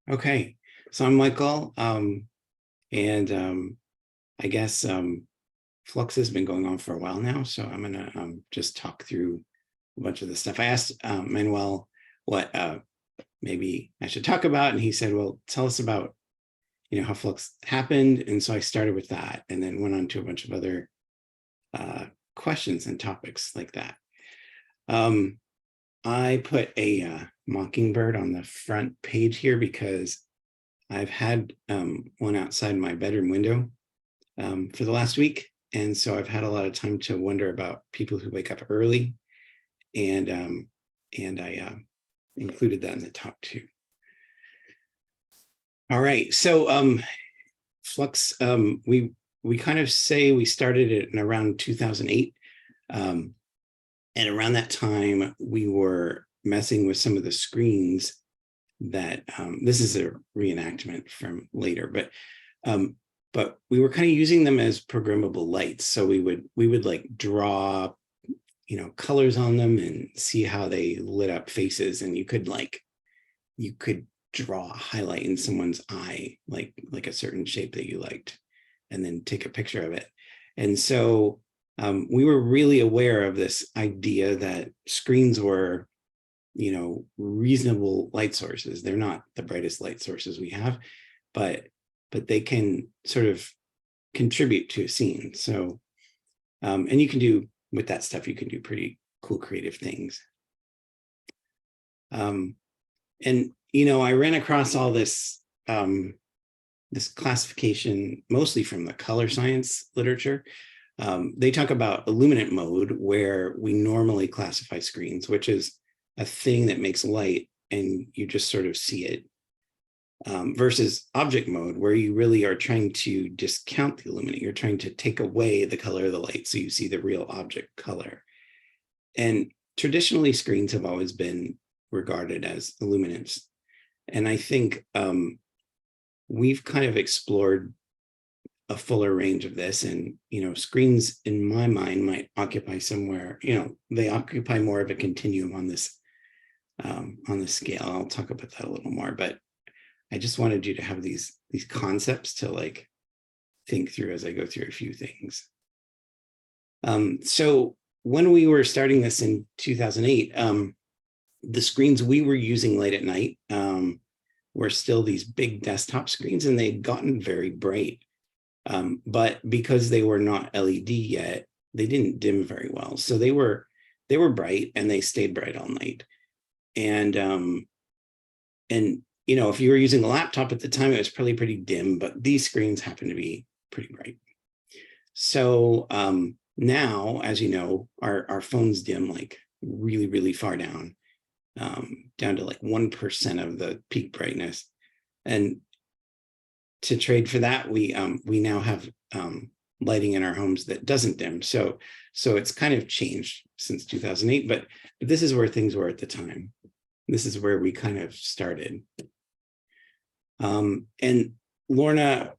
Okay, so I'm Michael, and I guess Flux has been going on for a while now, so I'm gonna just talk through a bunch of the stuff. I asked Manuel what maybe I should talk about, and he said, "Well, tell us about how Flux happened," and so I started with that, and then went on to a bunch of other questions and topics like that. I put a mockingbird on the front page here because I've had one outside my bedroom window for the last week. And so I've had a lot of time to wonder about people who wake up early. And I included that in the talk too. All right. So Flux, we kind of say we started it in around 2008. And around that time, we were messing with some of the screens that this is a reenactment from later, but we were kind of using them as programmable lights. So we would like draw, colors on them and see how they lit up faces. And you could draw a highlight in someone's eye, like a certain shape that you liked, and then take a picture of it. And so we were really aware of this idea that screens were, reasonable light sources. They're not the brightest light sources we have, but they can sort of contribute to a scene. So, and you can do with that stuff, you can do pretty cool creative things. And I ran across all this this classification mostly from the color science literature. They talk about illuminant mode, where we normally classify screens, which is a thing that makes light and you just sort of see it, versus object mode, where you really are trying to discount the illuminant. You're trying to take away the color of the light so you see the real object color. And traditionally, screens have always been regarded as illuminants. And I think we've kind of explored a fuller range of this, and screens in my mind might occupy somewhere, they occupy more of a continuum on this scale. I'll talk about that a little more, but I just wanted you to have these concepts to think through as I go through a few things. So when we were starting this in 2008, the screens we were using late at night were still these big desktop screens, and they'd gotten very bright. But because they were not LED yet, they didn't dim very well. So they were bright, and they stayed bright all night. And if you were using a laptop at the time, it was probably pretty dim, but these screens happen to be pretty bright. So now, as you know, our phones dim really, really far down to 1% of the peak brightness. And to trade for that, we now have lighting in our homes that doesn't dim. So it's kind of changed since 2008, but this is where things were at the time. This is where we kind of started. And Lorna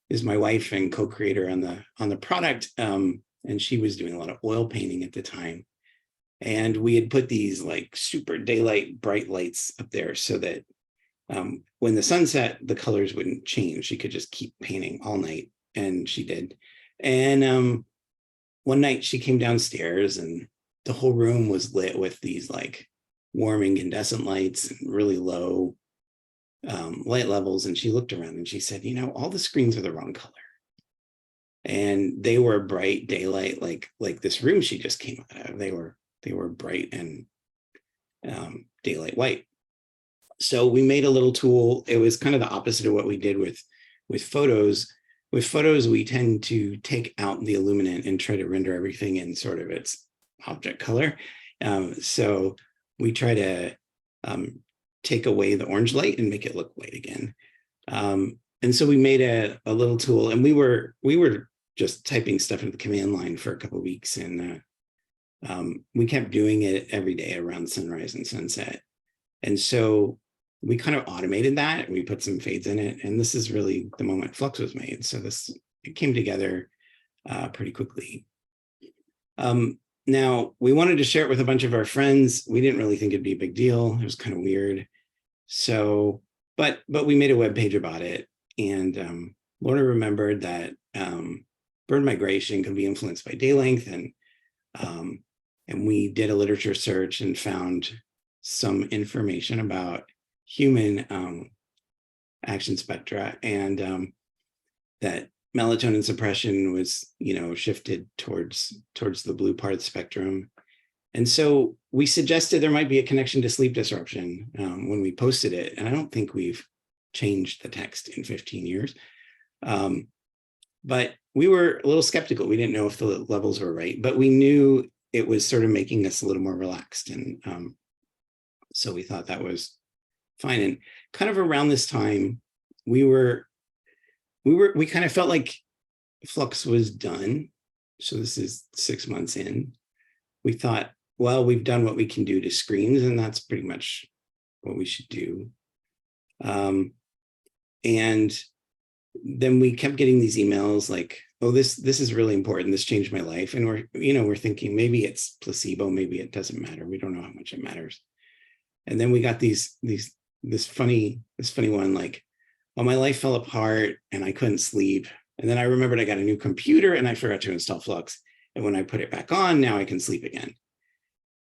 is my wife and co-creator on the product, and she was doing a lot of oil painting at the time. And we had put these super daylight bright lights up there so that when the sun set, the colors wouldn't change. She could just keep painting all night, and she did. And one night she came downstairs, and the whole room was lit with these warm incandescent lights and really low light levels. And she looked around and she said, all the screens are the wrong color. And they were bright daylight, like this room she just came out of. They were bright and daylight white. So we made a little tool. It was kind of the opposite of what we did with photos. With photos, we tend to take out the illuminant and try to render everything in sort of its object color. So we try to take away the orange light and make it look white again. And so we made a little tool, and we were just typing stuff into the command line for a couple of weeks, and we kept doing it every day around sunrise and sunset. And so we kind of automated that. We put some fades in it, and this is really the moment Flux was made. So it came together pretty quickly. Now, we wanted to share it with a bunch of our friends. We didn't really think it'd be a big deal. It was kind of weird. So but we made a web page about it. And Lorna remembered that bird migration could be influenced by day length, and we did a literature search and found some information about human action spectra, and that melatonin suppression was, shifted towards the blue part of the spectrum. And so we suggested there might be a connection to sleep disruption when we posted it. And I don't think we've changed the text in 15 years. But we were a little skeptical. We didn't know if the levels were right, but we knew it was sort of making us a little more relaxed. And so we thought that was fine. And kind of around this time, we kind of felt like Flux was done. So this is 6 months in. We thought, well, we've done what we can do to screens, and that's pretty much what we should do. And then we kept getting these emails like, oh, this is really important. This changed my life. And we're thinking maybe it's placebo, maybe it doesn't matter. We don't know how much it matters. And then we got this funny one, like, oh, my life fell apart and I couldn't sleep. And then I remembered I got a new computer and I forgot to install Flux. And when I put it back on, now I can sleep again.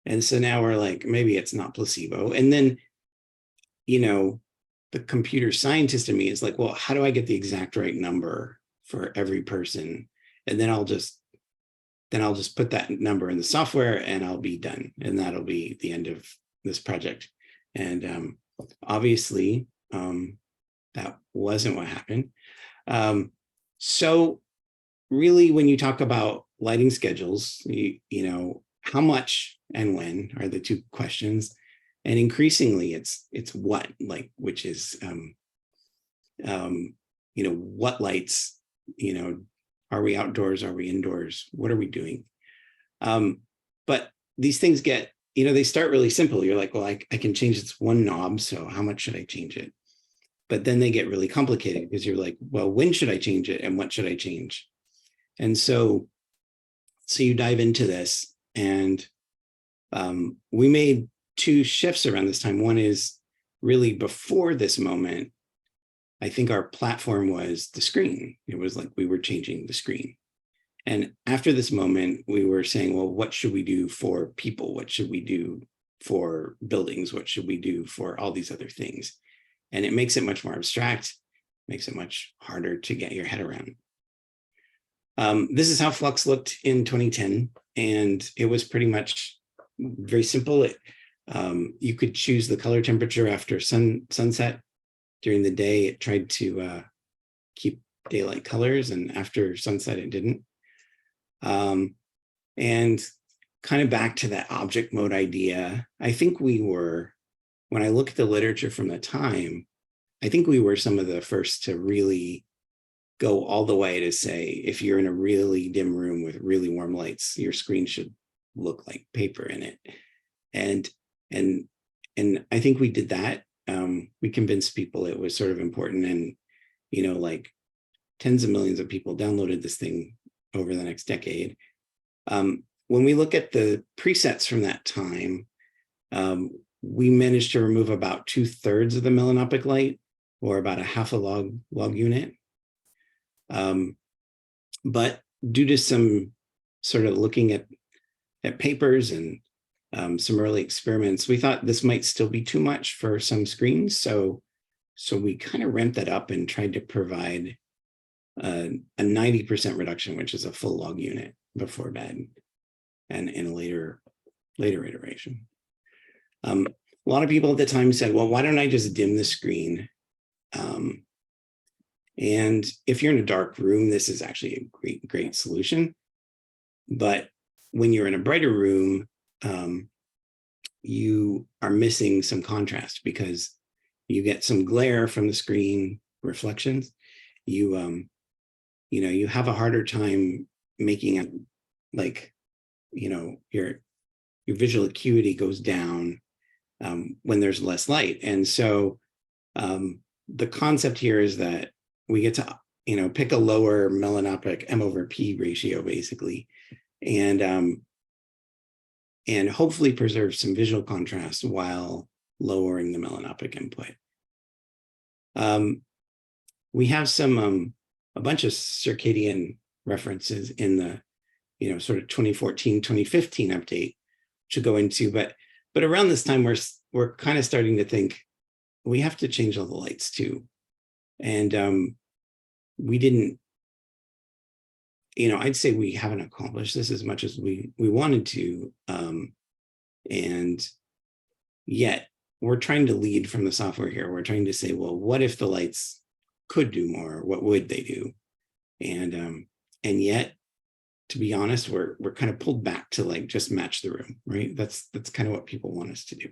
And so now we're like, maybe it's not placebo. And then, the computer scientist in me is like, well, how do I get the exact right number for every person? And then I'll just put that number in the software and I'll be done. And that'll be the end of this project. And obviously, that wasn't what happened. So really, when you talk about lighting schedules, how much and when are the two questions. And increasingly it's what, like, which is, what lights, are we outdoors? Are we indoors? What are we doing? But these things get, they start really simple. You're like, well, I can change this one knob. So how much should I change it? But then they get really complicated because you're like, well, when should I change it? And what should I change? And so you dive into this, and we made two shifts around this time. One is really before this moment, I think our platform was the screen. It was like we were changing the screen. And after this moment, we were saying, well, what should we do for people? What should we do for buildings? What should we do for all these other things? And it makes it much more abstract, makes it much harder to get your head around. This is how Flux looked in 2010. And it was pretty much very simple. You could choose the color temperature after sunset. During the day, it tried to keep daylight colors, and after sunset, it didn't. And kind of back to that object mode idea, I think when I look at the literature from the time, I think we were some of the first to really go all the way to say, if you're in a really dim room with really warm lights, your screen should look like paper in it. And I think we did that. We convinced people it was sort of important, and like tens of millions of people downloaded this thing over the next decade. When we look at the presets from that time, we managed to remove about 2/3 of the melanopic light, or about a half a log unit. But due to some sort of looking at papers and some early experiments, we thought this might still be too much for some screens. So we kind of ramped that up and tried to provide a 90% reduction, which is a full log unit before bed, and in a later iteration. A lot of people at the time said, well, why don't I just dim the screen? And if you're in a dark room, this is actually a great solution. But when you're in a brighter room, you are missing some contrast because you get some glare from the screen reflections. You have a harder time making it, like, your visual acuity goes down when there's less light. And so the concept here is that we get to, pick a lower melanopic M/P ratio, basically, and hopefully preserve some visual contrast while lowering the melanopic input. We have a bunch of circadian references in the, sort of 2014, 2015 update to go into, but around this time, we're kind of starting to think we have to change all the lights too. And we didn't, I'd say we haven't accomplished this as much as we wanted to. And yet we're trying to lead from the software here. We're trying to say, well, what if the lights could do more? What would they do? And yet, to be honest, we're kind of pulled back to like just match the room, right? That's kind of what people want us to do.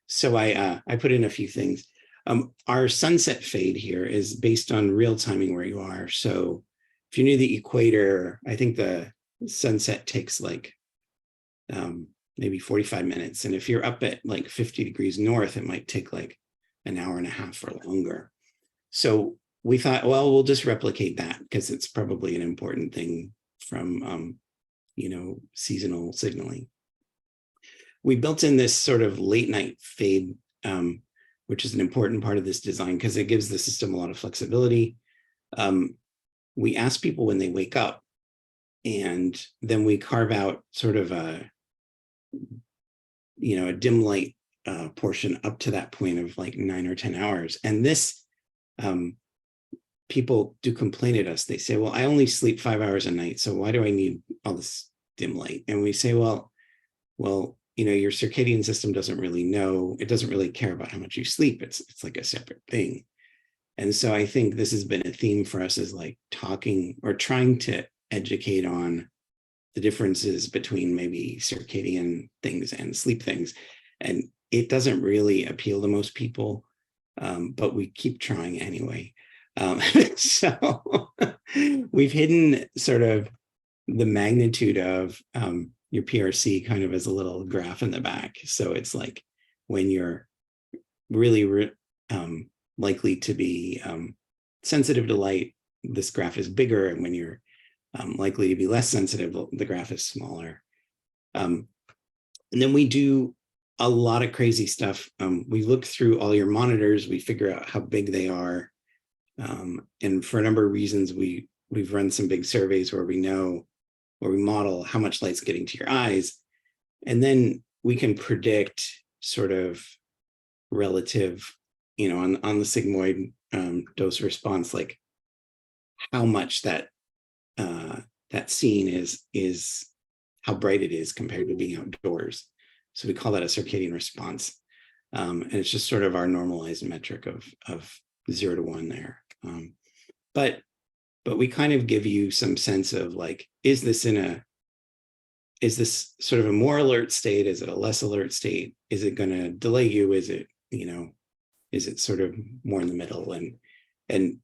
So I put in a few things. Our sunset fade here is based on real timing where you are. So if you're near the equator, I think the sunset takes like maybe 45 minutes. And if you're up at like 50 degrees north, it might take like an hour and a half or longer. So we thought, well, we'll just replicate that because it's probably an important thing from, seasonal signaling. We built in this sort of late night fade, which is an important part of this design because it gives the system a lot of flexibility. We ask people when they wake up, and then we carve out sort of a dim light portion up to that point of like 9 or 10 hours. And this, people do complain at us. They say, well, I only sleep 5 hours a night, so why do I need all this dim light? And we say, well, your circadian system doesn't really know. It doesn't really care about how much you sleep. It's like a separate thing. And so I think this has been a theme for us, is like talking or trying to educate on the differences between maybe circadian things and sleep things. And it doesn't really appeal to most people, but we keep trying anyway. So we've hidden sort of the magnitude of your PRC kind of as a little graph in the back. So it's like when you're really likely to be sensitive to light, this graph is bigger. And when you're likely to be less sensitive, the graph is smaller. And then we do a lot of crazy stuff. We look through all your monitors, we figure out how big they are. And for a number of reasons, we've run some big surveys where we model how much light's getting to your eyes. And then we can predict sort of relative, on the sigmoid dose response, like how much that scene is how bright it is compared to being outdoors. So we call that a circadian response. And it's just sort of our normalized metric of 0 to 1 there. But we kind of give you some sense of like, is this sort of a more alert state? Is it a less alert state? Is it going to delay you? Is it, is it sort of more in the middle? And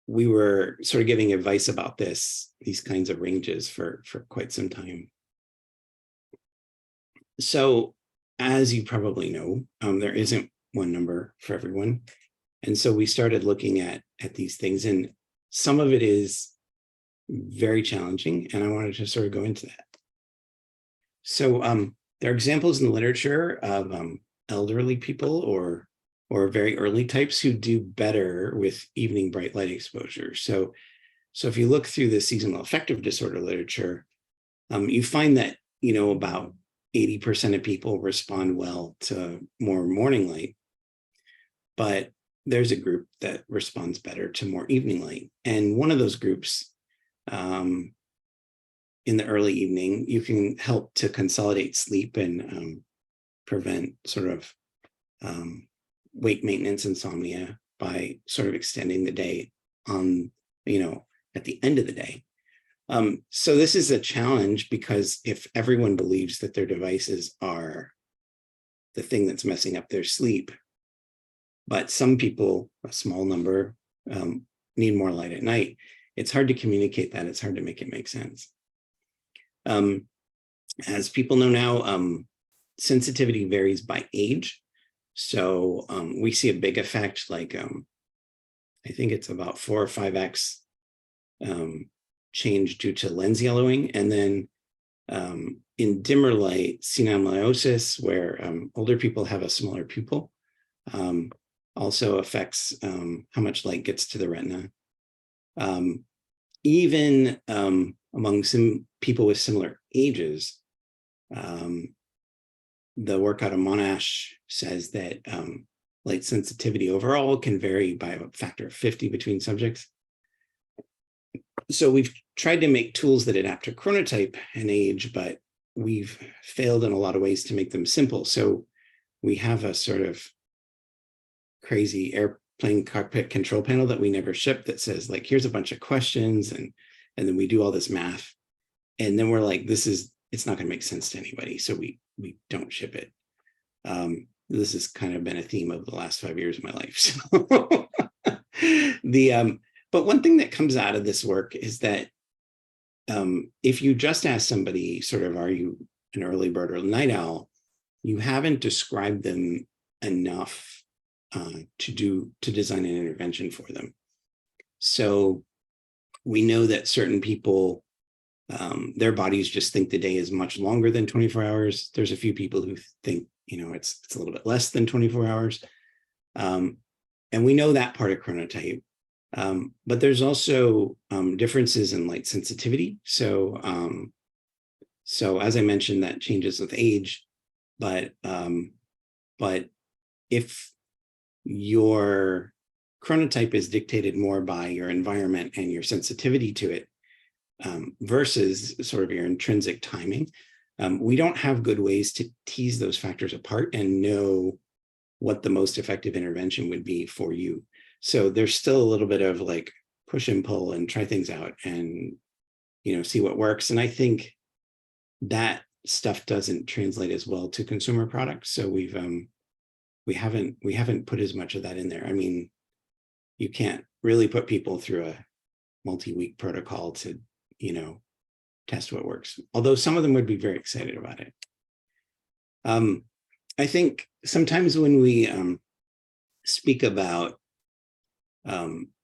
we were sort of giving advice about these kinds of ranges for quite some time. So as you probably know, there isn't one number for everyone. And so we started looking at these things, and some of it is very challenging, and I wanted to sort of go into that. So there are examples in the literature of elderly people or very early types who do better with evening bright light exposure. So if you look through the seasonal affective disorder literature, you find that, about 80% of people respond well to more morning light, but there's a group that responds better to more evening light. And one of those groups, in the early evening, you can help to consolidate sleep and prevent sort of wake maintenance insomnia by sort of extending the day on, at the end of the day. So this is a challenge, because if everyone believes that their devices are the thing that's messing up their sleep, but some people, a small number, need more light at night, it's hard to communicate that. It's hard to make it make sense. As people know now, sensitivity varies by age. So we see a big effect, like I think it's about 4 or 5x change due to lens yellowing. And then in dimmer light, senile miosis, where older people have a smaller pupil, also affects how much light gets to the retina. Even among some people with similar ages, the work out of Monash says that light sensitivity overall can vary by a factor of 50 between subjects. So we've tried to make tools that adapt to chronotype and age, but we've failed in a lot of ways to make them simple. So we have a sort of crazy airplane cockpit control panel that we never ship that says, like, here's a bunch of questions, and then we do all this math. And then we're like, it's not going to make sense to anybody. So we don't ship it. This has kind of been a theme of the last 5 years of my life. So but one thing that comes out of this work is that if you just ask somebody sort of, are you an early bird or a night owl, you haven't described them enough to design an intervention for them. So we know that certain people, their bodies just think the day is much longer than 24 hours. There's a few people who think, it's a little bit less than 24 hours. And we know that part of chronotype. But there's also differences in light sensitivity. So as I mentioned, that changes with age. But if your chronotype is dictated more by your environment and your sensitivity to it, versus sort of your intrinsic timing, we don't have good ways to tease those factors apart and know what the most effective intervention would be for you. So there's still a little bit of like push and pull and try things out and, see what works. And I think that stuff doesn't translate as well to consumer products. So we haven't put as much of that in there. I mean, you can't really put people through a multi-week protocol to, test what works. Although some of them would be very excited about it. I think sometimes when we speak about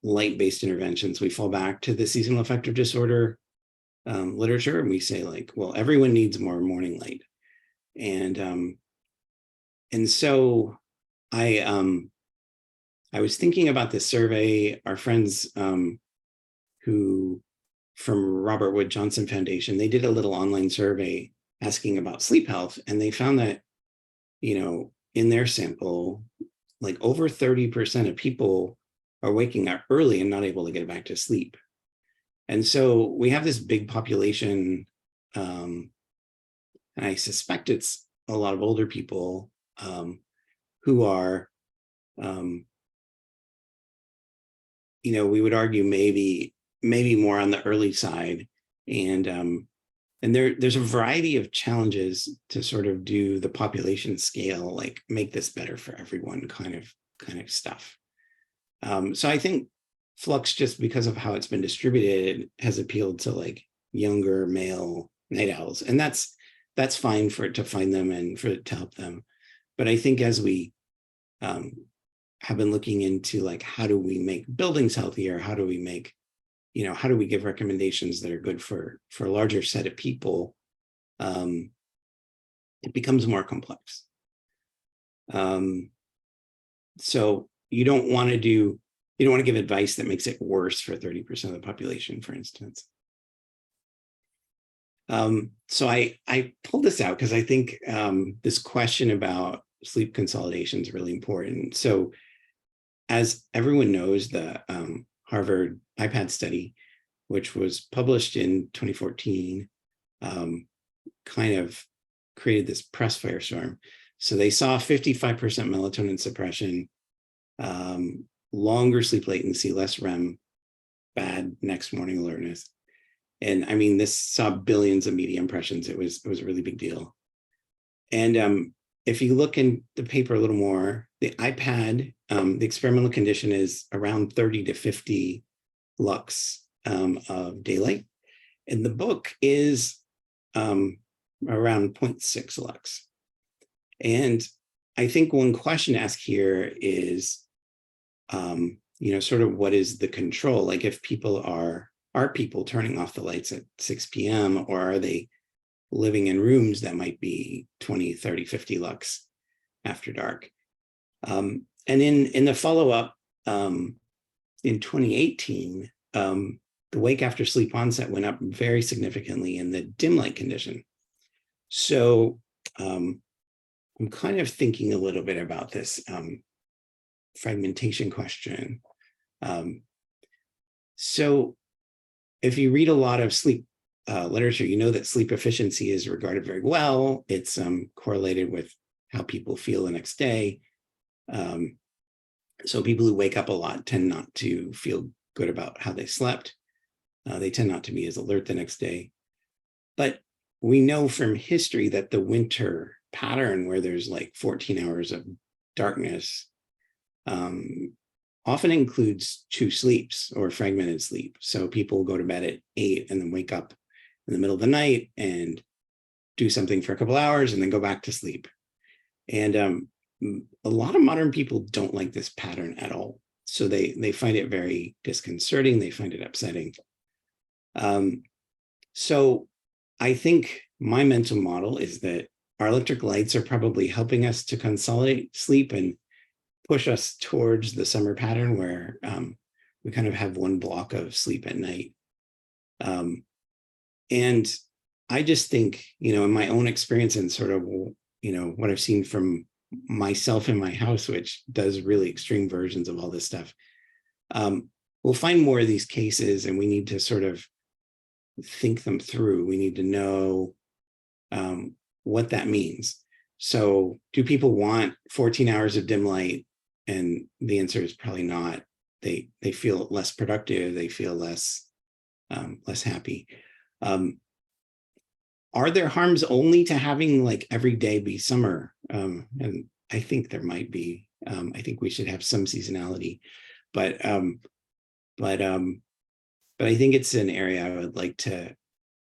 light-based interventions, we fall back to the seasonal affective disorder literature, and we say, like, well, everyone needs more morning light. And so I was thinking about this survey. Our friends who from Robert Wood Johnson Foundation, they did a little online survey asking about sleep health, and they found that, in their sample, like over 30% of people are waking up early and not able to get back to sleep. And so we have this big population, and I suspect it's a lot of older people who are, we would argue maybe more on the early side. And there's a variety of challenges to sort of do the population scale, like make this better for everyone kind of stuff. So I think Flux, just because of how it's been distributed, has appealed to like younger male night owls. And that's fine for it to find them and for it to help them. But I think as we have been looking into like, how do we make buildings healthier? How do we make, how do we give recommendations that are good for a larger set of people? It becomes more complex. So you don't want to give advice that makes it worse for 30% of the population, for instance. So I pulled this out because I think this question about sleep consolidation is really important. So as everyone knows, the Harvard iPad study, which was published in 2014, kind of created this press firestorm. So they saw 55% melatonin suppression, longer sleep latency, less REM, bad next morning alertness. And I mean, this saw billions of media impressions. It was a really big deal. And if you look in the paper a little more, the iPad, the experimental condition is around 30 to 50 lux of daylight. And the book is around 0.6 lux. And I think one question to ask here is, sort of what is the control? Like if people are people turning off the lights at 6 p.m. or are they living in rooms that might be 20, 30, 50 lux after dark? And And in the follow-up, in 2018, the wake after sleep onset went up very significantly in the dim light condition. So I'm kind of thinking a little bit about this fragmentation question. So if you read a lot of sleep literature, you know that sleep efficiency is regarded very well. It's correlated with how people feel the next day. So people who wake up a lot tend not to feel good about how they slept. They tend not to be as alert the next day. But we know from history that the winter pattern where there's like 14 hours of darkness often includes two sleeps or fragmented sleep. So people go to bed at 8 and then wake up in the middle of the night and do something for a couple hours and then go back to sleep. And a lot of modern people don't like this pattern at all. So they find it very disconcerting. They find it upsetting. So I think my mental model is that our electric lights are probably helping us to consolidate sleep and push us towards the summer pattern where we kind of have one block of sleep at night. And I just think, in my own experience and sort of, what I've seen from myself in my house, which does really extreme versions of all this stuff, we'll find more of these cases and we need to sort of think them through. We need to know what that means. So do people want 14 hours of dim light? And the answer is probably not. They feel less productive. They feel less happy. Are there harms only to having like every day be summer? And I think there might be. I think we should have some seasonality, but I think it's an area I would like to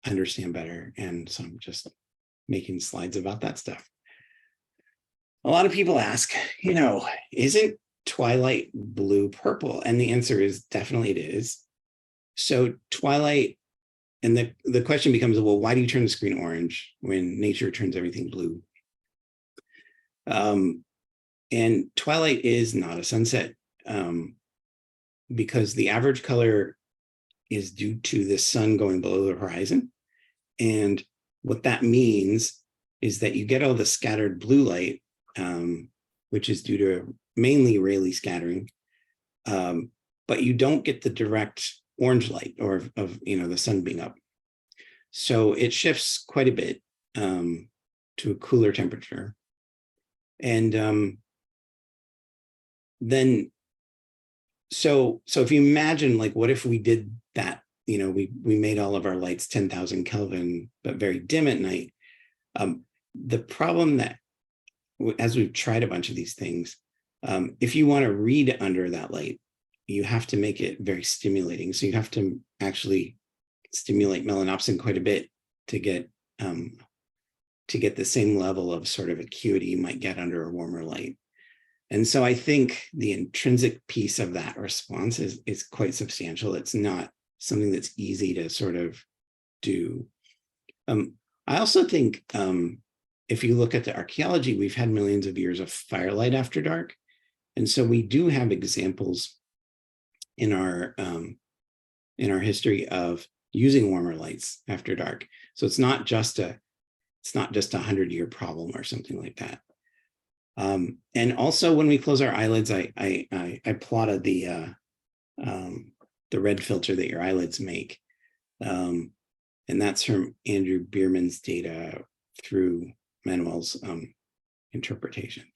understand better. And so I'm just making slides about that stuff. A lot of people ask, isn't twilight blue purple? And the answer is definitely it is. So twilight, and the question becomes, well, why do you turn the screen orange when nature turns everything blue? And twilight is not a sunset because the average color is due to the sun going below the horizon. And what that means is that you get all the scattered blue light, which is due to mainly Rayleigh scattering, but you don't get the direct orange light of the sun being up. So it shifts quite a bit to a cooler temperature. And then, so if you imagine, like, what if we did that? We made all of our lights 10,000 Kelvin, but very dim at night. The problem that, as we've tried a bunch of these things, if you want to read under that light, you have to make it very stimulating. So you have to actually stimulate melanopsin quite a bit to get the same level of sort of acuity you might get under a warmer light. And so I think the intrinsic piece of that response is quite substantial. It's not something that's easy to sort of do. I also think if you look at the archaeology, we've had millions of years of firelight after dark. And so we do have examples in our history of using warmer lights after dark. So it's not just a 100-year problem or something like that. And also when we close our eyelids, I plotted the red filter that your eyelids make. And that's from Andrew Bierman's data through Manuel's interpretation.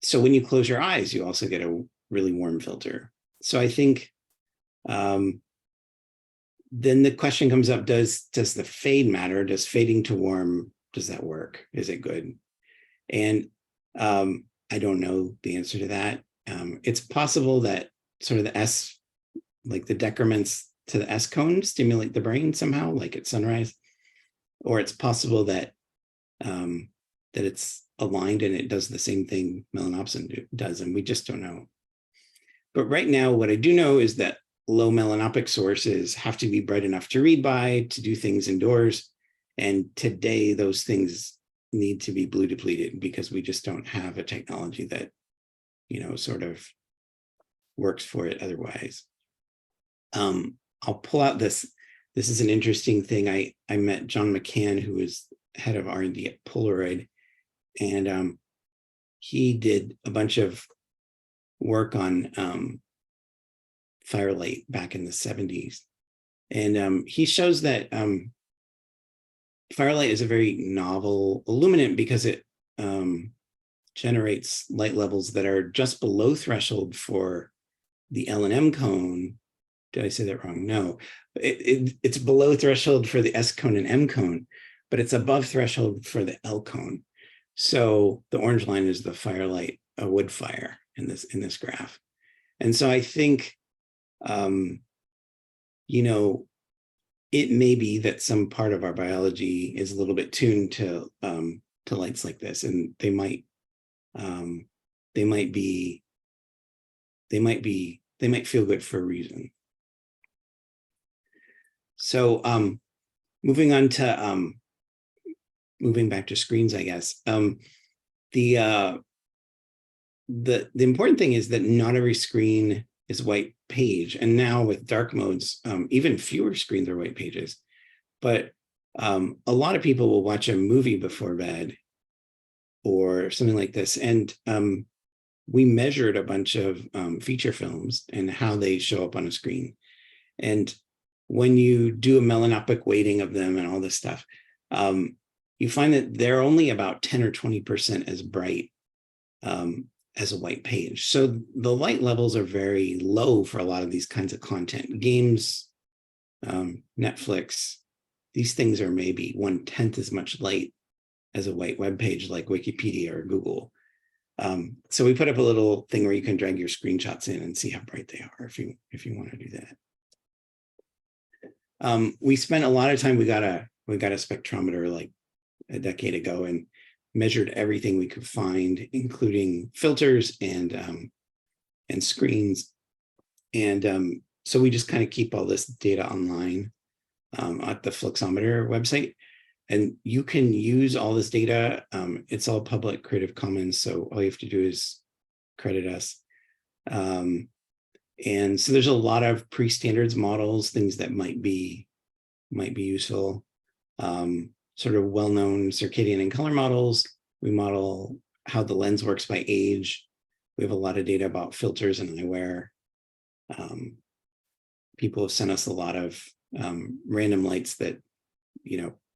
So when you close your eyes, you also get a really warm filter. So I think then the question comes up, does the fade matter? Does fading to warm, does that work? Is it good? And I don't know the answer to that. It's possible that sort of the decrements to the S cone stimulate the brain somehow, like at sunrise, or it's possible that it's aligned and it does the same thing melanopsin does, and we just don't know. But right now, what I do know is that low melanopic sources have to be bright enough to read by, to do things indoors. And today, those things need to be blue depleted because we just don't have a technology that, sort of works for it otherwise. I'll pull out this. This is an interesting thing. I met John McCann, who was head of R&D at Polaroid, and he did a bunch of work on firelight back in the 70s. And he shows that firelight is a very novel illuminant because it generates light levels that are just below threshold for the L and M cone. Did I say that wrong? No, it's below threshold for the S cone and M cone, but it's above threshold for the L cone. So the orange line is the firelight, a wood fire in this graph. And so I think, it may be that some part of our biology is a little bit tuned to lights like this, and they might feel good for a reason. So moving on to moving back to screens, I guess. The important thing is that not every screen is white page. And now with dark modes, even fewer screens are white pages. But a lot of people will watch a movie before bed or something like this. And we measured a bunch of feature films and how they show up on a screen. And when you do a melanopic weighting of them and all this stuff, you find that they're only about 10 or 20% as bright as a white page. So the light levels are very low for a lot of these kinds of content. Games, Netflix, these things are maybe 1/10 as much light as a white web page like Wikipedia or Google. So we put up a little thing where you can drag your screenshots in and see how bright they are if you want to do that. We spent a lot of time, we got a spectrometer like a decade ago and measured everything we could find, including filters and screens. And so we just kind of keep all this data online at the Fluxometer website. And you can use all this data. It's all public Creative Commons, so all you have to do is credit us. And so there's a lot of pre-standards models, things that might be useful. Sort of well-known circadian and color models. We model how the lens works by age. We have a lot of data about filters and eyewear. People have sent us a lot of random lights that,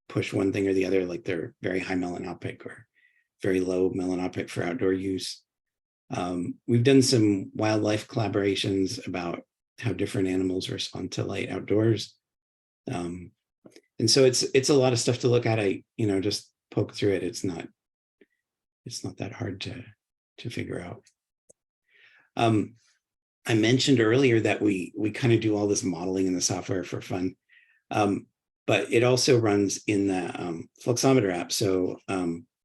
push one thing or the other, like they're very high melanopic or very low melanopic for outdoor use. We've done some wildlife collaborations about how different animals respond to light outdoors. And so it's a lot of stuff to look at. I just poke through it. It's not that hard to figure out. I mentioned earlier that we kind of do all this modeling in the software for fun, but it also runs in the Fluxometer app. So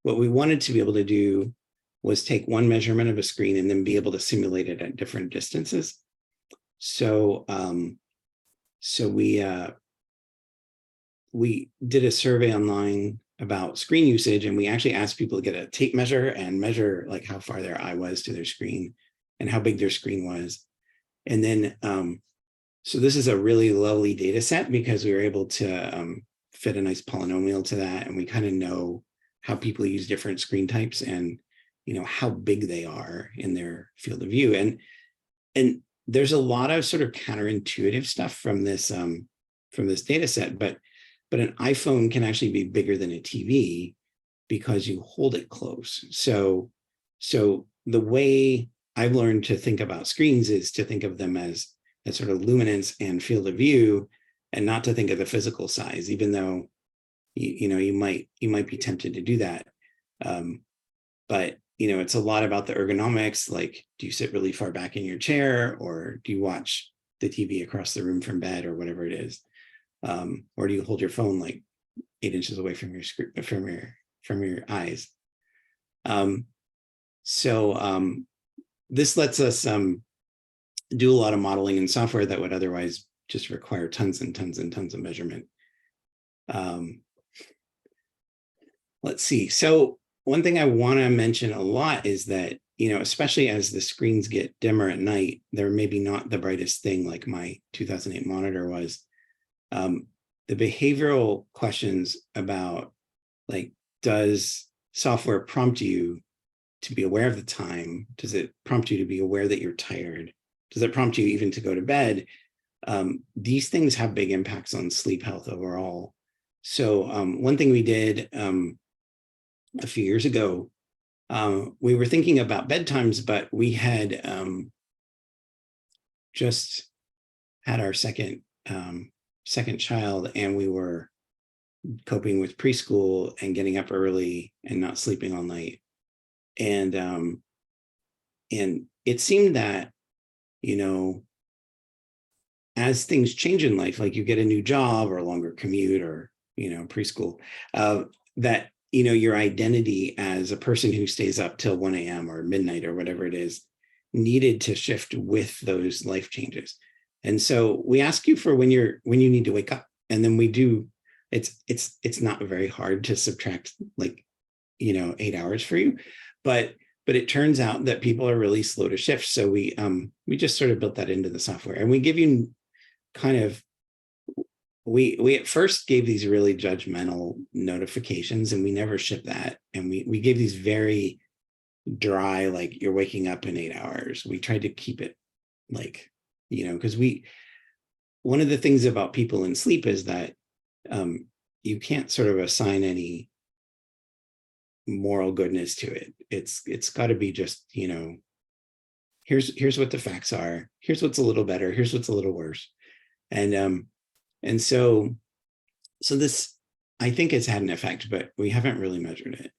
what we wanted to be able to do was take one measurement of a screen and then be able to simulate it at different distances. So we did a survey online about screen usage, and we actually asked people to get a tape measure and measure like how far their eye was to their screen and how big their screen was. And then, so this is a really lovely data set because we were able to fit a nice polynomial to that. And we kind of know how people use different screen types and, how big they are in their field of view. And there's a lot of sort of counterintuitive stuff from this data set, but an iPhone can actually be bigger than a TV because you hold it close. So the way I've learned to think about screens is to think of them as sort of luminance and field of view, and not to think of the physical size, even though you might be tempted to do that. But it's a lot about the ergonomics. Like, do you sit really far back in your chair, or do you watch the TV across the room from bed, or whatever it is? Or do you hold your phone like 8 inches away from your screen, from your eyes? This lets us do a lot of modeling in software that would otherwise just require tons and tons and tons of measurement. let's see. So one thing I want to mention a lot is that, especially as the screens get dimmer at night, they're maybe not the brightest thing like my 2008 monitor was. The behavioral questions about, like, does software prompt you to be aware of the time? Does it prompt you to be aware that you're tired? Does it prompt you even to go to bed? These things have big impacts on sleep health overall. So one thing we did a few years ago, we were thinking about bedtimes, but we had just had our second child, and we were coping with preschool and getting up early and not sleeping all night. And it seemed that, as things change in life, like you get a new job or a longer commute or, preschool, that, your identity as a person who stays up till 1 a.m. or midnight or whatever it is needed to shift with those life changes. And so we ask you for when you need to wake up, and then we do. It's not very hard to subtract, like, 8 hours for you, but it turns out that people are really slow to shift. So we just sort of built that into the software, and we give you kind of, we at first gave these really judgmental notifications, and we never shipped that. And we gave these very dry, like, you're waking up in 8 hours. We tried to keep it like, because one of the things about people in sleep is that you can't sort of assign any moral goodness to it. It's got to be just, here's what the facts are. Here's what's a little better. Here's what's a little worse. And so this, I think, has had an effect, but we haven't really measured it.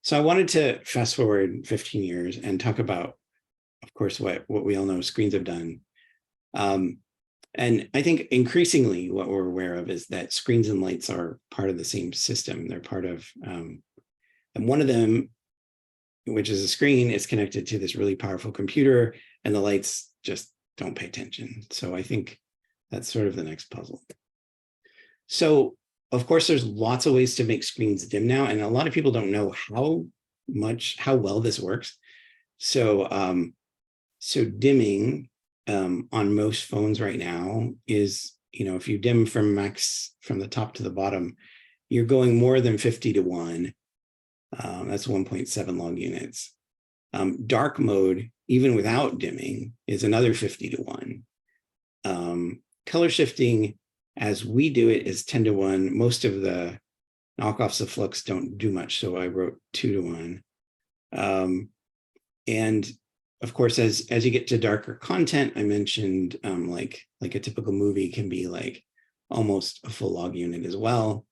So I wanted to fast forward 15 years and talk about, of course, what we all know screens have done. And I think increasingly what we're aware of is that screens and lights are part of the same system. They're part of, and one of them, which is a screen, is connected to this really powerful computer, and the lights just don't pay attention. So I think that's sort of the next puzzle. So, of course, there's lots of ways to make screens dim now, and a lot of people don't know how well this works. So, dimming on most phones right now is, if you dim from the top to the bottom, you're going more than 50 to 1. That's 1.7 log units. Dark mode, even without dimming, is another 50 to 1. Color shifting, as we do it, is 10 to 1. Most of the knockoffs of Flux don't do much, so I wrote 2 to 1. And of course, as you get to darker content, I mentioned like a typical movie can be like almost a full log unit as well.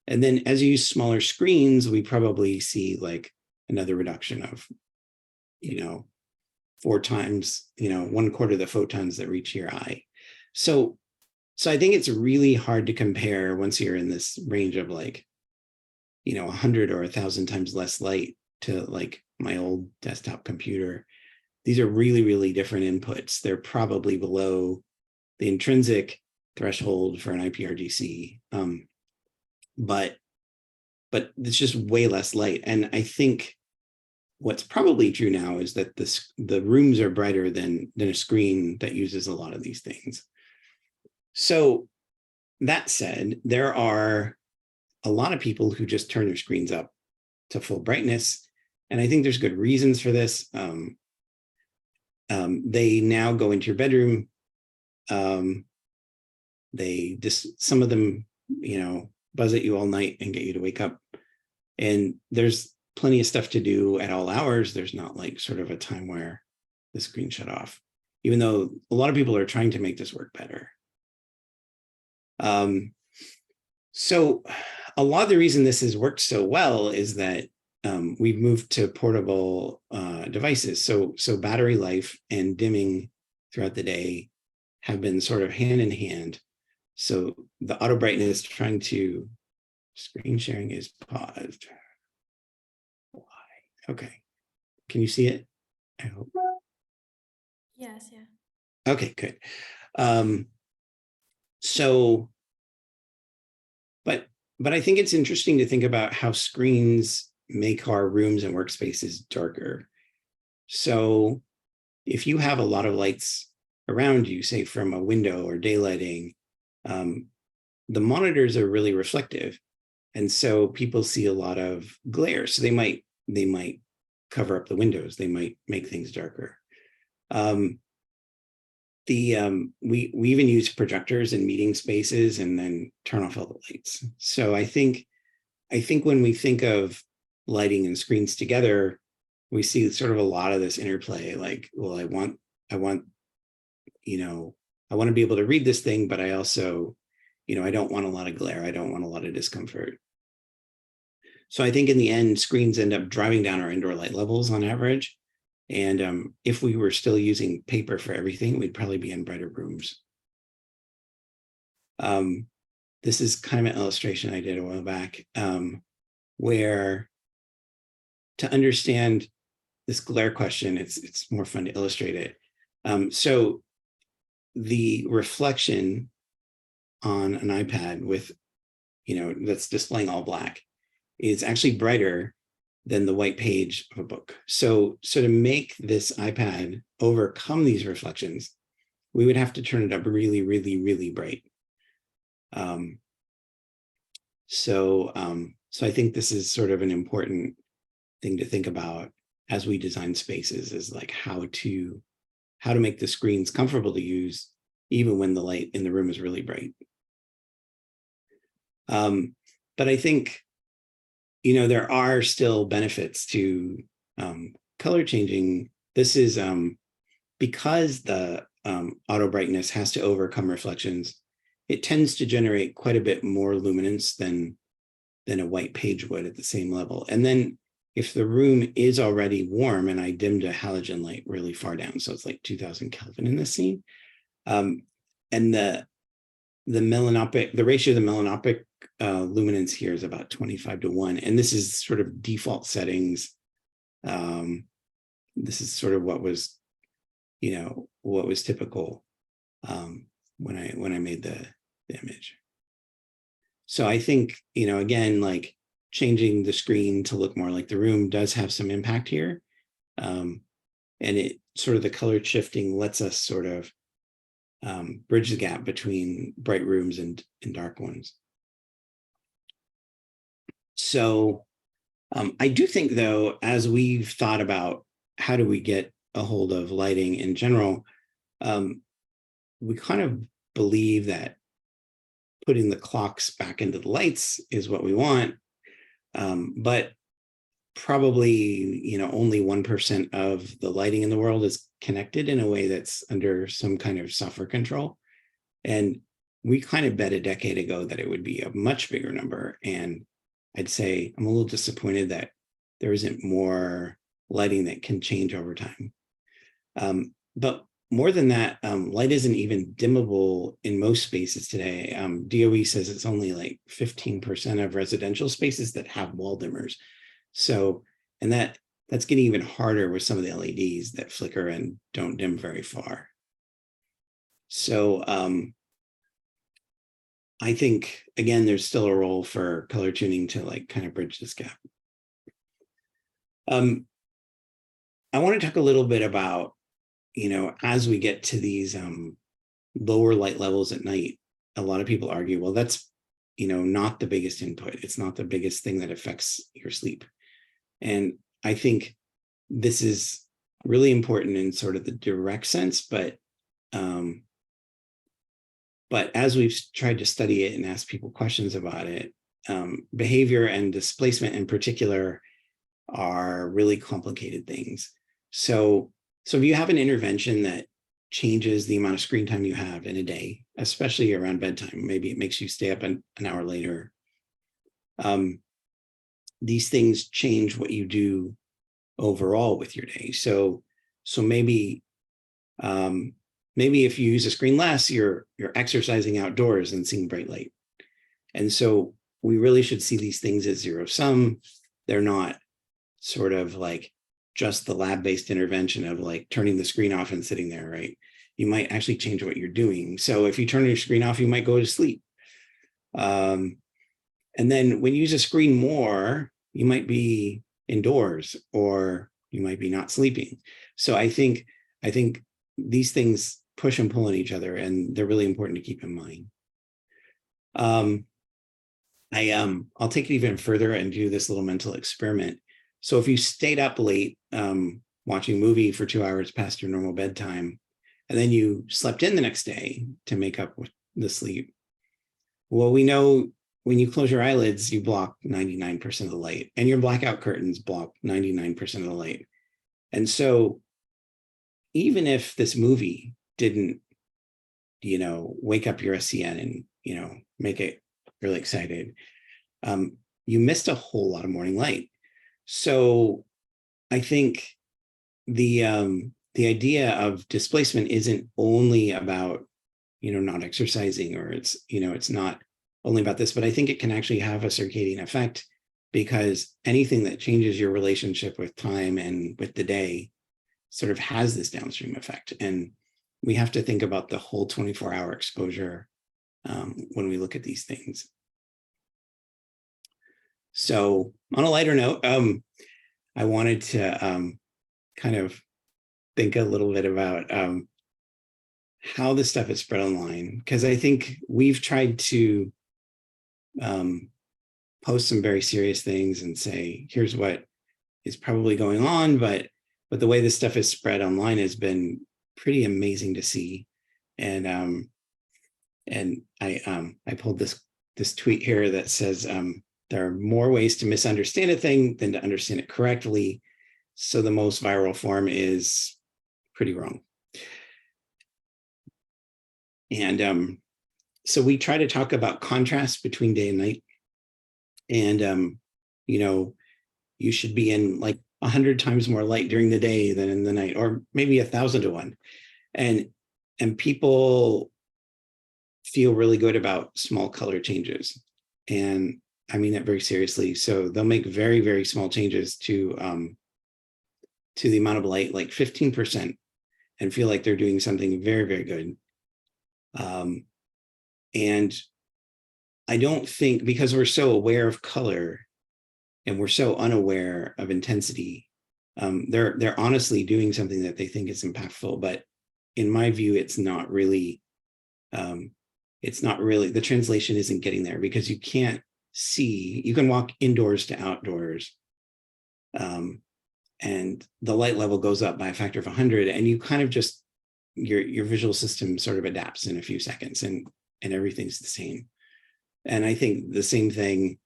And then as you use smaller screens, we probably see like another reduction of, 4 times, 1/4 the photons that reach your eye. So I think it's really hard to compare once you're in this range of like, 100 or 1,000 times less light to like my old desktop computer. These are really, really different inputs. They're probably below the intrinsic threshold for an IPRGC, but it's just way less light. And I think what's probably true now is that the rooms are brighter than a screen that uses a lot of these things. So that said, there are a lot of people who just turn their screens up to full brightness, and I think there's good reasons for this. They now go into your bedroom. Some of them, buzz at you all night and get you to wake up. And there's plenty of stuff to do at all hours. There's not like sort of a time where the screen shut off, even though a lot of people are trying to make this work better. So a lot of the reason this has worked so well is that we've moved to portable devices. So battery life and dimming throughout the day have been sort of hand in hand. So the auto brightness screen sharing is paused. Why? Okay. Can you see it? I hope. Yes, yeah. Okay, good. So, but I think it's interesting to think about how screens make our rooms and workspaces darker. So if you have a lot of lights around you, say from a window or daylighting, the monitors are really reflective. And so people see a lot of glare. So they might cover up the windows. They might make things darker. We even use projectors in meeting spaces and then turn off all the lights. So I think when we think of lighting and screens together, we see sort of a lot of this interplay. Like, well, I want to be able to read this thing, but I also, I don't want a lot of glare. I don't want a lot of discomfort. So I think in the end, screens end up driving down our indoor light levels on average. And if we were still using paper for everything, we'd probably be in brighter rooms. This is kind of an illustration I did a while back, where to understand this glare question, it's more fun to illustrate it. So the reflection on an iPad with, that's displaying all black is actually brighter than the white page of a book. So to make this iPad overcome these reflections, we would have to turn it up really, really, really bright. So I think this is sort of an important thing to think about as we design spaces, is like how to make the screens comfortable to use, even when the light in the room is really bright. But I think, there are still benefits to color changing. This is because the auto brightness has to overcome reflections. It tends to generate quite a bit more luminance than a white page would at the same level. And then if the room is already warm and I dimmed a halogen light really far down, so it's like 2000 Kelvin in this scene, and the ratio of the melanopic luminance here is about 25:1, and this is sort of default settings. This is sort of what was typical when I made the image. So I think, again, like changing the screen to look more like the room does have some impact here, and it sort of, the color shifting lets us sort of bridge the gap between bright rooms and dark ones. So I do think, though, as we've thought about how do we get a hold of lighting in general, we kind of believe that putting the clocks back into the lights is what we want, but probably only 1% of the lighting in the world is connected in a way that's under some kind of software control. And we kind of bet a decade ago that it would be a much bigger number. And I'd say I'm a little disappointed that there isn't more lighting that can change over time. But more than that, light isn't even dimmable in most spaces today. DOE says it's only like 15% of residential spaces that have wall dimmers. So, and that's getting even harder with some of the LEDs that flicker and don't dim very far. So I think, again, there's still a role for color tuning to like kind of bridge this gap. I want to talk a little bit about, as we get to these lower light levels at night, a lot of people argue, well, that's, not the biggest input. It's not the biggest thing that affects your sleep. And I think this is really important in sort of the direct sense, but as we've tried to study it and ask people questions about it, behavior and displacement in particular are really complicated things. So if you have an intervention that changes the amount of screen time you have in a day, especially around bedtime, maybe it makes you stay up an hour later, these things change what you do overall with your day. So maybe if you use a screen less, you're exercising outdoors and seeing bright light. And so we really should see these things as zero sum. They're not sort of like just the lab-based intervention of like turning the screen off and sitting there, right? You might actually change what you're doing. So if you turn your screen off, you might go to sleep. And then when you use a screen more, you might be indoors or you might be not sleeping. So I think these things push and pull on each other, and they're really important to keep in mind. I'll take it even further and do this little mental experiment. So if you stayed up late watching a movie for 2 hours past your normal bedtime, and then you slept in the next day to make up with the sleep, well, we know when you close your eyelids, you block 99% of the light, and your blackout curtains block 99% of the light. And so even if this movie didn't, wake up your SCN and, make it really excited, you missed a whole lot of morning light. So I think the idea of displacement isn't only about, not exercising, or it's not only about this, but I think it can actually have a circadian effect, because anything that changes your relationship with time and with the day sort of has this downstream effect. And we have to think about the whole 24-hour exposure when we look at these things. So on a lighter note, I wanted to kind of think a little bit about how this stuff is spread online, because I think we've tried to post some very serious things and say, here's what is probably going on, but the way this stuff is spread online has been pretty amazing to see. And I pulled this tweet here that says there are more ways to misunderstand a thing than to understand it correctly. So the most viral form is pretty wrong. And so we try to talk about contrast between day and night. And, you should be in like 100 times more light during the day than in the night, or maybe 1,000 to 1. And people feel really good about small color changes. And I mean that very seriously. So they'll make very, very small changes to the amount of light, like 15%, and feel like they're doing something very, very good. And I don't think, because we're so aware of color and we're so unaware of intensity, they're honestly doing something that they think is impactful. But in my view, it's not really, the translation isn't getting there, because you can't see, you can walk indoors to outdoors, and the light level goes up by a factor of 100, and you kind of just, your visual system sort of adapts in a few seconds, and everything's the same. And I think the same thing,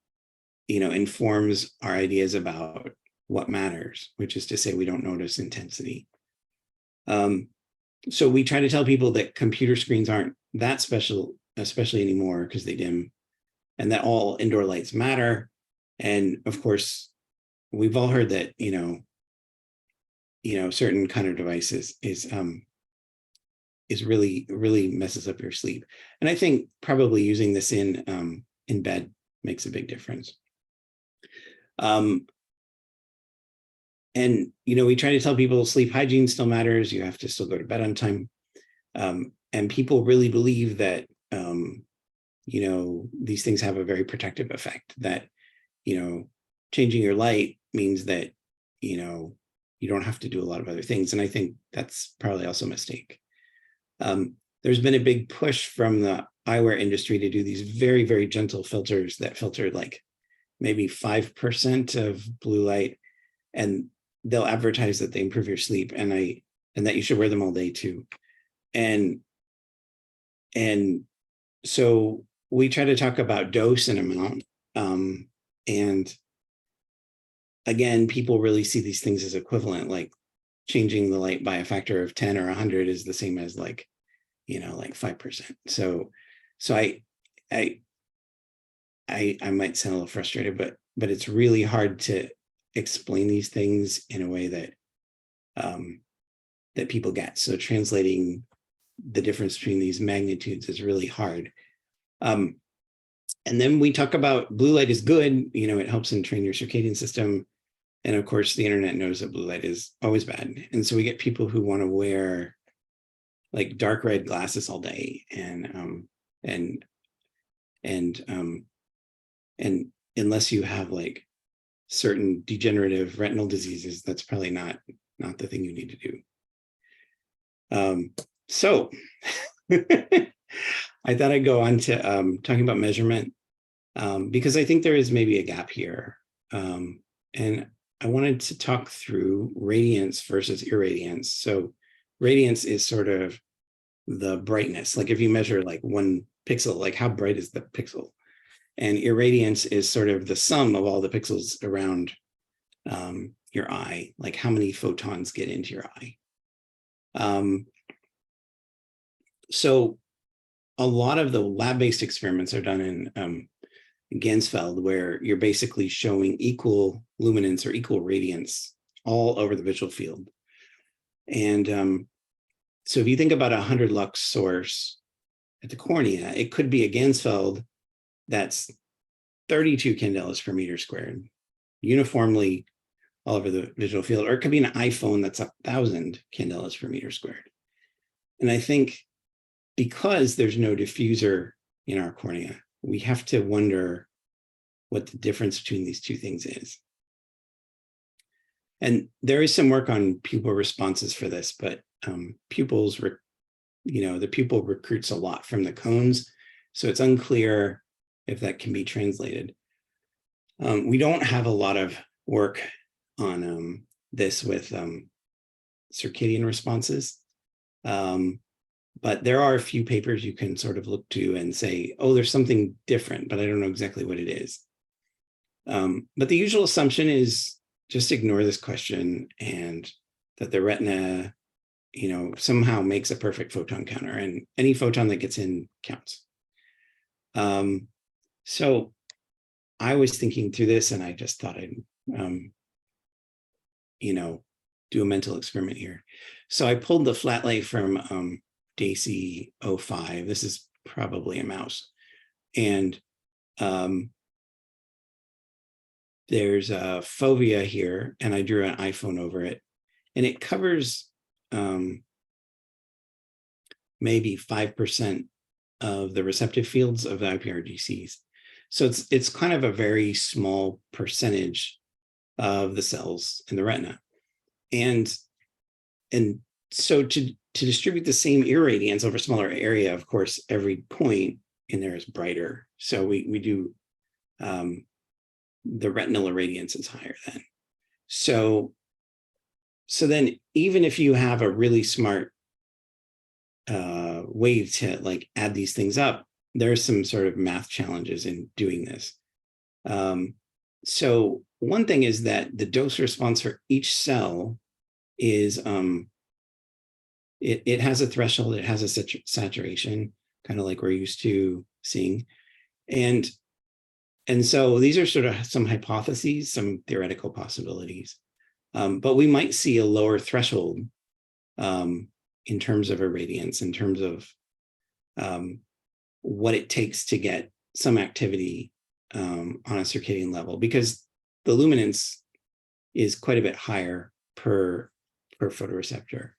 informs our ideas about what matters, which is to say we don't notice intensity. So we try to tell people that computer screens aren't that special, especially anymore, because they dim, and that all indoor lights matter. And of course, we've all heard that, certain kind of devices is really, really messes up your sleep. And I think probably using this in bed makes a big difference. And, we try to tell people sleep hygiene still matters. You have to still go to bed on time. And people really believe that, these things have a very protective effect, that, changing your light means that, you don't have to do a lot of other things. And I think that's probably also a mistake. There's been a big push from the eyewear industry to do these very, very gentle filters that filter like maybe 5% of blue light, and they'll advertise that they improve your sleep, and that you should wear them all day too. And so we try to talk about dose and amount. And again, people really see these things as equivalent, like changing the light by a factor of 10 or 100 is the same as like 5%. So I might sound a little frustrated, but it's really hard to explain these things in a way that that people get. So translating the difference between these magnitudes is really hard. And then we talk about blue light is good, it helps train your circadian system. And of course, the internet knows that blue light is always bad. And so we get people who want to wear like dark red glasses all day, and And unless you have like certain degenerative retinal diseases, that's probably not the thing you need to do. So I thought I'd go on to talking about measurement because I think there is maybe a gap here. And I wanted to talk through radiance versus irradiance. So radiance is sort of the brightness. Like if you measure like one pixel, like how bright is the pixel? And irradiance is sort of the sum of all the pixels around your eye, like how many photons get into your eye. So a lot of the lab-based experiments are done in Gansfeld, where you're basically showing equal luminance or equal radiance all over the visual field. And so if you think about a 100 lux source at the cornea, it could be a Gansfeld that's 32 candelas per meter squared, uniformly all over the visual field, or it could be an iPhone that's 1,000 candelas per meter squared. And I think because there's no diffuser in our cornea, we have to wonder what the difference between these two things is. And there is some work on pupil responses for this, but pupils, the pupil recruits a lot from the cones, so it's unclear if that can be translated. We don't have a lot of work on this with circadian responses, but there are a few papers you can sort of look to and say, oh, there's something different, but I don't know exactly what it is. But the usual assumption is just ignore this question and that the retina, somehow makes a perfect photon counter, and any photon that gets in counts. So I was thinking through this, and I just thought I'd, do a mental experiment here. So I pulled the flat light from DAISY 05. This is probably a mouse. And there's a fovea here, and I drew an iPhone over it. And it covers maybe 5% of the receptive fields of the IPRGCs. So it's kind of a very small percentage of the cells in the retina. And so to distribute the same irradiance over a smaller area, of course, every point in there is brighter. So we do, the retinal irradiance is higher then. So then even if you have a really smart way to like add these things up, there's some sort of math challenges in doing this. So one thing is that the dose response for each cell is it has a threshold, it has a saturation, kind of like we're used to seeing. And so these are sort of some hypotheses, some theoretical possibilities. But we might see a lower threshold in terms of irradiance, in terms of what it takes to get some activity on a circadian level, because the luminance is quite a bit higher per photoreceptor.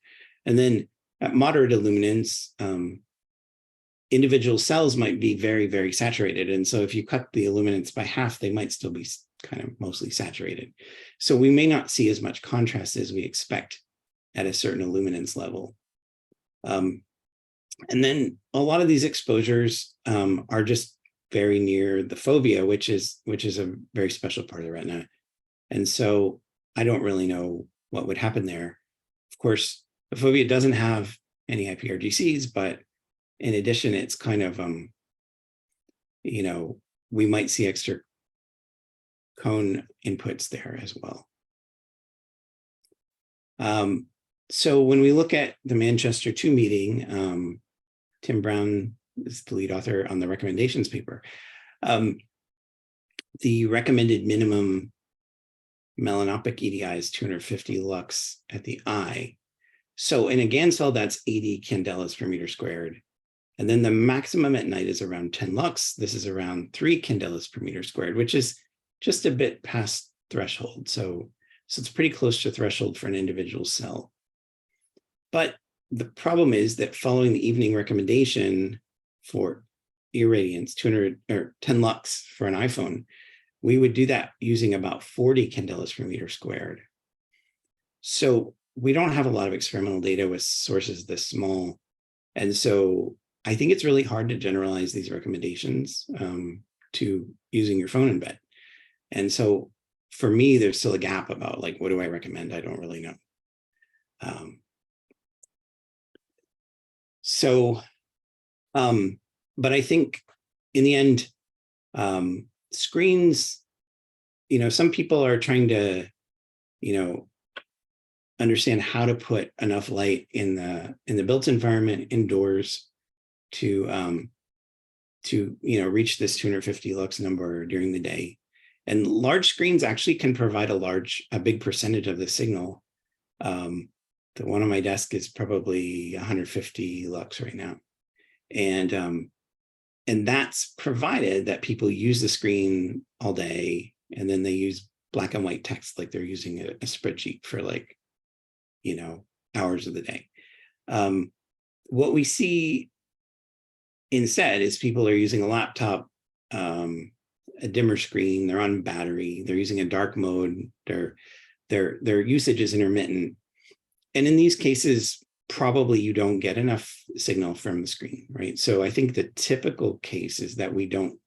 And then at moderate illuminance, individual cells might be very, very saturated. And so if you cut the illuminance by half, they might still be kind of mostly saturated. So we may not see as much contrast as we expect at a certain illuminance level. And then a lot of these exposures are just very near the fovea, which is a very special part of the retina. And so I don't really know what would happen there. Of course, the fovea doesn't have any IPRGCs, but in addition, it's kind of, we might see extra cone inputs there as well. So when we look at the Manchester 2 meeting, Tim Brown is the lead author on the recommendations paper. The recommended minimum melanopic EDI is 250 lux at the eye. So in a Gansfeld, that's 80 candelas per meter squared. And then the maximum at night is around 10 lux. This is around 3 candelas per meter squared, which is just a bit past threshold. So it's pretty close to threshold for an individual cell. But the problem is that following the evening recommendation for, irradiance, 200 or 10 lux for an iPhone, we would do that using about 40 candelas per meter squared. So we don't have a lot of experimental data with sources this small. And so I think it's really hard to generalize these recommendations to using your phone in bed. And so for me, there's still a gap about like, what do I recommend? I don't really know. But I think in the end, screens, some people are trying to, understand how to put enough light in the built environment indoors to reach this 250 lux number during the day. And large screens actually can provide a big percentage of the signal. The one on my desk is probably 150 lux right now. And that's provided that people use the screen all day, and then they use black and white text like they're using a spreadsheet for hours of the day. What we see instead is people are using a laptop, a dimmer screen, they're on battery, they're using a dark mode, their usage is intermittent. And in these cases, probably you don't get enough signal from the screen, right? So I think the typical case is that we don't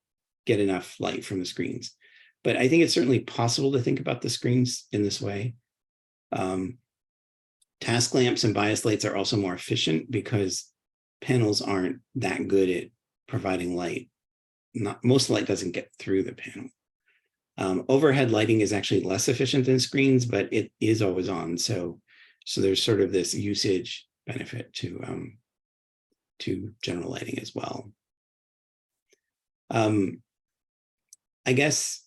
get enough light from the screens. But I think it's certainly possible to think about the screens in this way. Task lamps and bias lights are also more efficient because panels aren't that good at providing light. Most light doesn't get through the panel. Overhead lighting is actually less efficient than screens, but it is always on. So there's sort of this usage benefit to general lighting as well. I guess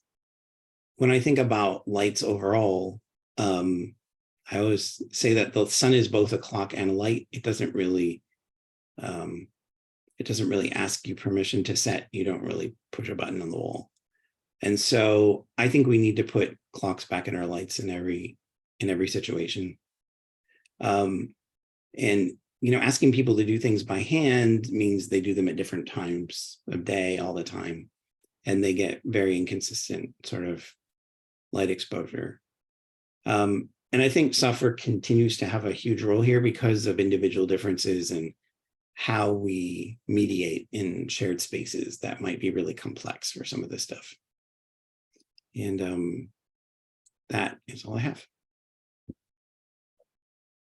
when I think about lights overall, I always say that the sun is both a clock and a light. It doesn't really ask you permission to set. You don't really push a button on the wall. And so I think we need to put clocks back in our lights in every situation. And asking people to do things by hand means they do them at different times of day all the time, and they get very inconsistent sort of light exposure. And I think software continues to have a huge role here because of individual differences and how we mediate in shared spaces that might be really complex for some of this stuff. And that is all I have.